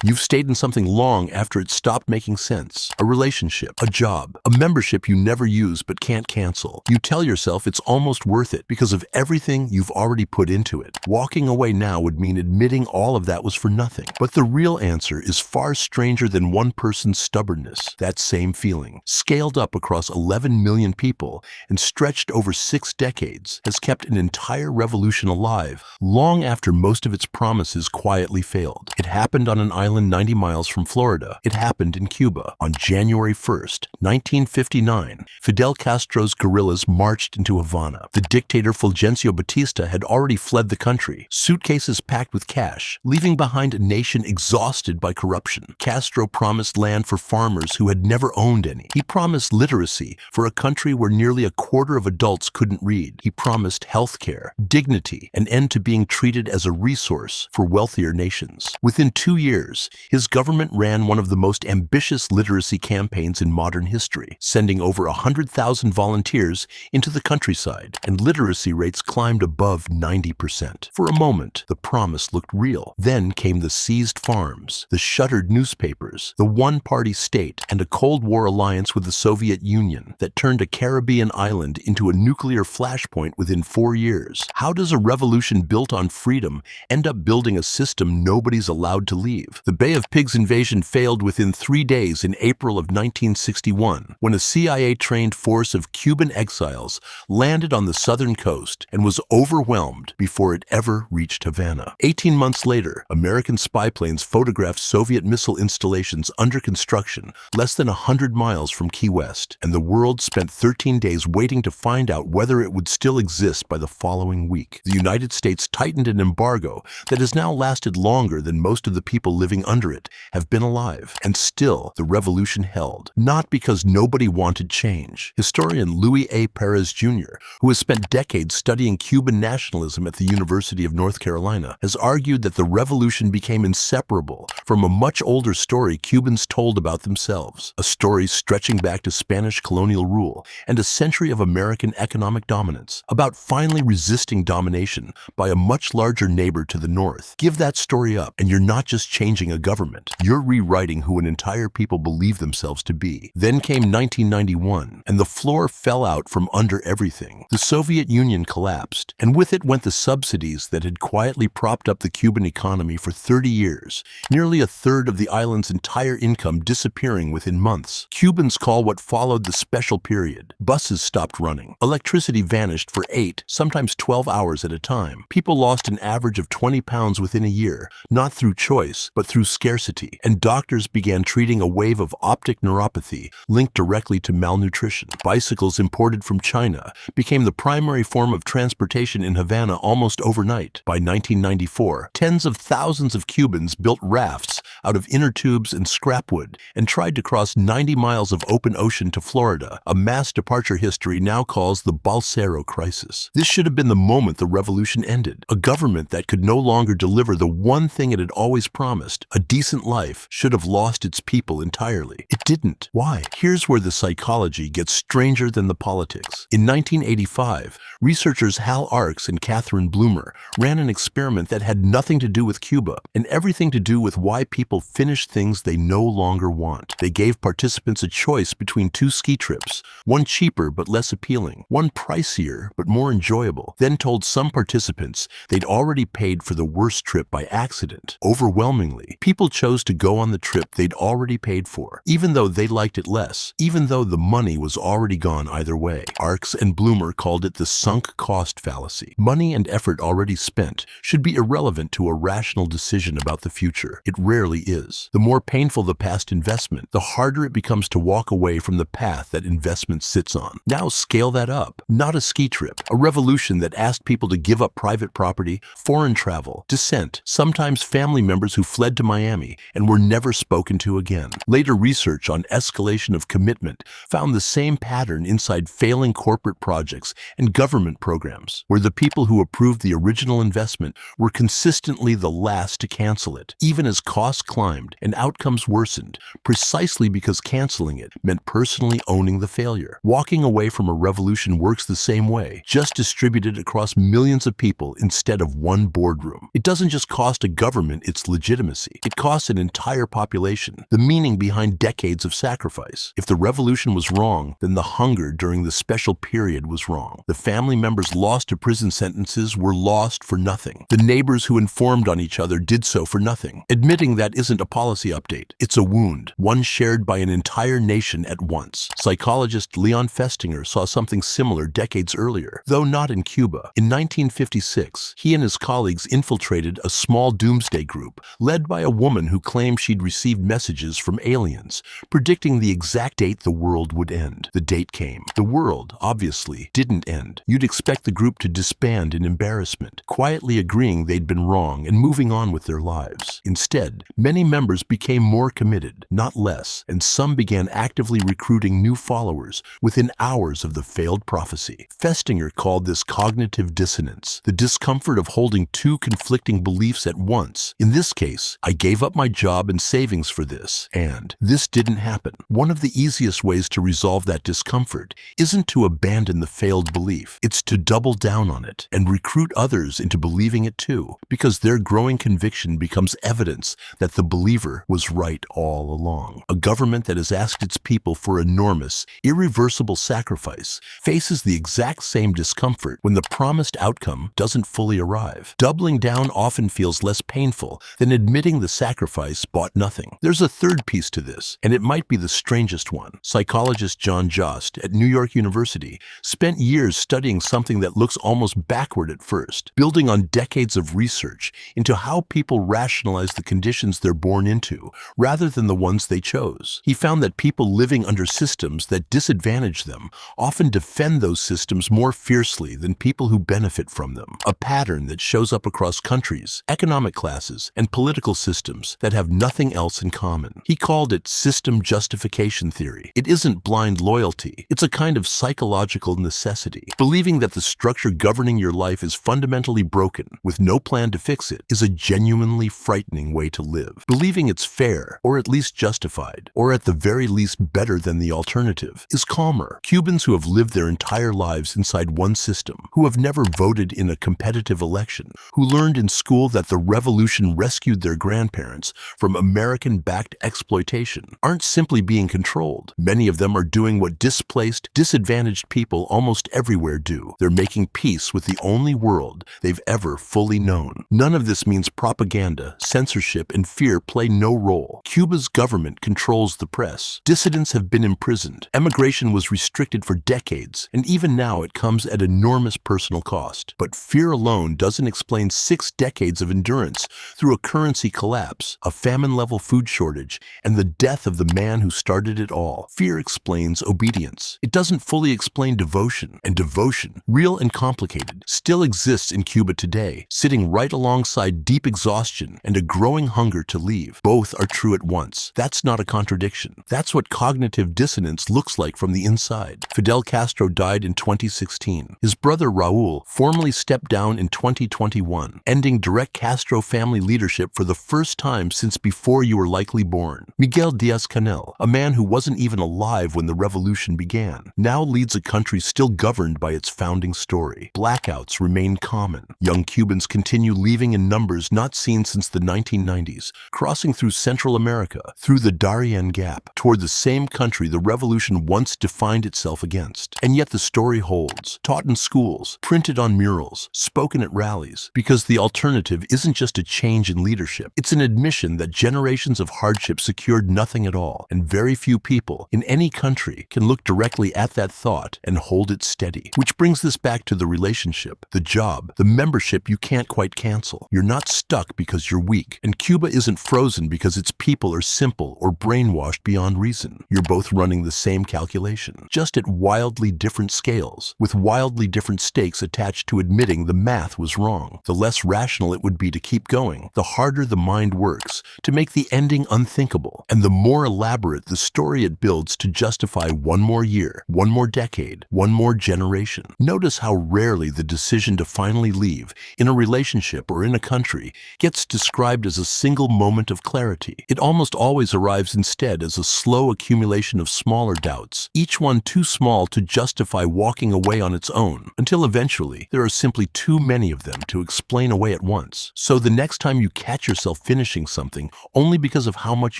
You've stayed in something long after it stopped making sense. A relationship, a job, a membership you never use but can't cancel. You tell yourself it's almost worth it because of everything you've already put into it. Walking away now would mean admitting all of that was for nothing. But the real answer is far stranger than one person's stubbornness. That same feeling, scaled up across 11 million people and stretched over 6 decades, has kept an entire revolution alive long after most of its promises quietly failed. It happened on an island 90 miles from Florida. It happened in Cuba. On January 1st, 1959, Fidel Castro's guerrillas marched into Havana. The dictator Fulgencio Batista had already fled the country, suitcases packed with cash, leaving behind a nation exhausted by corruption. Castro promised land for farmers who had never owned any. He promised literacy for a country where nearly a quarter of adults couldn't read. He promised health care, dignity, an end to being treated as a resource for wealthier nations. Within 2 years, his government ran one of the most ambitious literacy campaigns in modern history, sending over 100,000 volunteers into the countryside, and literacy rates climbed above 90%. For a moment, the promise looked real. Then came the seized farms, the shuttered newspapers, the one-party state, and a Cold War alliance with the Soviet Union that turned a Caribbean island into a nuclear flashpoint within 4 years. How does a revolution built on freedom end up building a system nobody's allowed to leave? The Bay of Pigs invasion failed within 3 days in April of 1961, when a CIA-trained force of Cuban exiles landed on the southern coast and was overwhelmed before it ever reached Havana. 18 months later, American spy planes photographed Soviet missile installations under construction less than 100 miles from Key West, and the world spent 13 days waiting to find out whether it would still exist by the following week. The United States tightened an embargo that has now lasted longer than most of the people living under it have been alive, and still the revolution held. Not because nobody wanted change. Historian Louis A. Perez Jr., who has spent decades studying Cuban nationalism at the University of North Carolina, has argued that the revolution became inseparable from a much older story Cubans told about themselves, a story stretching back to Spanish colonial rule and a century of American economic dominance, about finally resisting domination by a much larger neighbor to the north. Give that story up, and you're not just changing a government, you're rewriting who an entire people believe themselves to be. Then came 1991, and the floor fell out from under everything. The Soviet Union collapsed, and with it went the subsidies that had quietly propped up the Cuban economy for 30 years, nearly a third of the island's entire income disappearing within months. Cubans call what followed the special period. Buses stopped running. Electricity vanished for 8, sometimes 12 hours at a time. People lost an average of 20 pounds within a year, not through choice, but through scarcity. And doctors began treating a wave of optic neuropathy linked directly to malnutrition. Bicycles imported from China became the primary form of transportation in Havana almost overnight. By 1994, tens of thousands of Cubans built rafts out of inner tubes and scrap wood and tried to cross 90 miles of open ocean to Florida, a mass departure history now calls the balsero crisis. This should have been the moment the revolution ended. A government that could no longer deliver the one thing it had always promised, a decent life, should have lost its people entirely. It didn't. Why? Here's where the psychology gets stranger than the politics. In 1985, researchers Hal Arkes and Catherine Blumer ran an experiment that had nothing to do with Cuba and everything to do with why people finish things they no longer want. They gave participants a choice between 2 ski trips, one cheaper but less appealing, one pricier but more enjoyable, then told some participants they'd already paid for the worst trip by accident. Overwhelmingly, people chose to go on the trip they'd already paid for, even though they liked it less, even though the money was already gone either way. Arkes and Blumer called it the sunk cost fallacy. Money and effort already spent should be irrelevant to a rational decision about the future. It rarely is. The more painful the past investment, the harder it becomes to walk away from the path that investment sits on. Now scale that up. Not a ski trip, a revolution that asked people to give up private property, foreign travel, dissent, sometimes family members who fled to Miami and were never spoken to again. Later research on escalation of commitment found the same pattern inside failing corporate projects and government programs, where the people who approved the original investment were consistently the last to cancel it, even as costs climbed and outcomes worsened, precisely because canceling it meant personally owning the failure. Walking away from a revolution works the same way, just distributed across millions of people instead of one boardroom. It doesn't just cost a government its legitimacy, it costs an entire population, the meaning behind decades of sacrifice. If the revolution was wrong, then the hunger during the special period was wrong. The family members lost to prison sentences were lost for nothing. The neighbors who informed on each other did so for nothing. Admitting that isn't a policy update. It's a wound, one shared by an entire nation at once. Psychologist Leon Festinger saw something similar decades earlier, though not in Cuba. In 1956, he and his colleagues infiltrated a small doomsday group led by a woman who claimed she'd received messages from aliens, predicting the exact date the world would end. The date came. The world, obviously, didn't end. You'd expect the group to disband in embarrassment, quietly agreeing they'd been wrong and moving on with their lives. Instead, many members became more committed, not less, and some began actively recruiting new followers within hours of the failed prophecy. Festinger called this cognitive dissonance, the discomfort of holding two conflicting beliefs at once. In this case, I gave up my job and savings for this, and this didn't happen. One of the easiest ways to resolve that discomfort isn't to abandon the failed belief, it's to double down on it and recruit others into believing it too, because their growing conviction becomes evidence that the believer was right all along. A government that has asked its people for enormous, irreversible sacrifice faces the exact same discomfort when the promised outcome doesn't fully arrive. Doubling down often feels less painful than admitting the sacrifice bought nothing. There's a third piece to this, and it might be the strangest one. Psychologist John Jost at New York University spent years studying something that looks almost backward at first, building on decades of research into how people rationalize the conditions they're born into rather than the ones they chose. He found that people living under systems that disadvantage them often defend those systems more fiercely than people who benefit from them, a pattern that shows up across countries, economic classes, and political systems that have nothing else in common. He called it system justification theory. It isn't blind loyalty, it's a kind of psychological necessity. Believing that the structure governing your life is fundamentally broken, with no plan to fix it, is a genuinely frightening way to live. Believing it's fair, or at least justified, or at the very least better than the alternative, is calmer. Cubans who have lived their entire lives inside one system, who have never voted in a competitive election, who learned in school that the revolution rescued their grandparents from American-backed exploitation, aren't simply being controlled. Many of them are doing what displaced, disadvantaged people almost everywhere do. They're making peace with the only world they've ever fully known. None of this means propaganda, censorship, and fear play no role. Cuba's government controls the press. Dissidents have been imprisoned. Emigration was restricted for decades, and even now it comes at enormous personal cost. But fear alone doesn't explain 6 decades of endurance through a currency collapse, a famine-level food shortage, and the death of the man who started it all. Fear explains obedience. It doesn't fully explain devotion, and devotion, real and complicated, still exists in Cuba today, sitting right alongside deep exhaustion and a growing hunger to leave. Both are true at once. That's not a contradiction. That's what cognitive dissonance looks like from the inside. Fidel Castro died in 2016. His brother Raul formally stepped down in 2021, ending direct Castro family leadership for the first time since before you were likely born. Miguel Diaz-Canel, a man who wasn't even alive when the revolution began, now leads a country still governed by its founding story. Blackouts remain common. Young Cubans continue leaving in numbers not seen since the 1990s, crossing through Central America, through the Darien Gap, toward the same country the revolution once defined itself against. And yet the story holds, taught in schools, printed on murals, spoken at rallies, because the alternative isn't just a change in leadership. It's an admission that generations of hardship secured nothing at all, and very few people in any country can look directly at that thought and hold it steady. Which brings this back to the relationship, the job, the membership you can't quite cancel. You're not stuck because you're weak, and Cuba isn't frozen because its people are simple or brainwashed beyond reason. You're both running the same calculation, just at wildly different scales, with wildly different stakes attached to admitting the math was wrong. The less rational it would be to keep going, the harder the mind works to make the ending unthinkable, and the more elaborate the story it builds to justify one more year, one more decade, one more generation. Notice how rarely the decision to finally leave, in a relationship or in a country, gets described as a single moment of clarity. It almost always arrives instead as a slow accumulation of smaller doubts, each one too small to justify walking away on its own, until eventually there are simply too many of them to explain away at once. So the next time you catch yourself finishing something only because of how much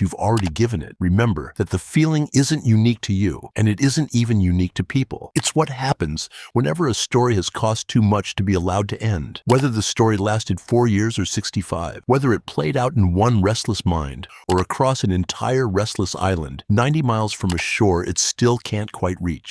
you've already given it, remember that the feeling isn't unique to you, and it isn't even unique to people. It's what happens whenever a story has cost too much to be allowed to end. Whether the story lasted 4 years or 65, whether it played out in one restless mind or across an entire restless island 90 miles from a shore it still can't quite reach.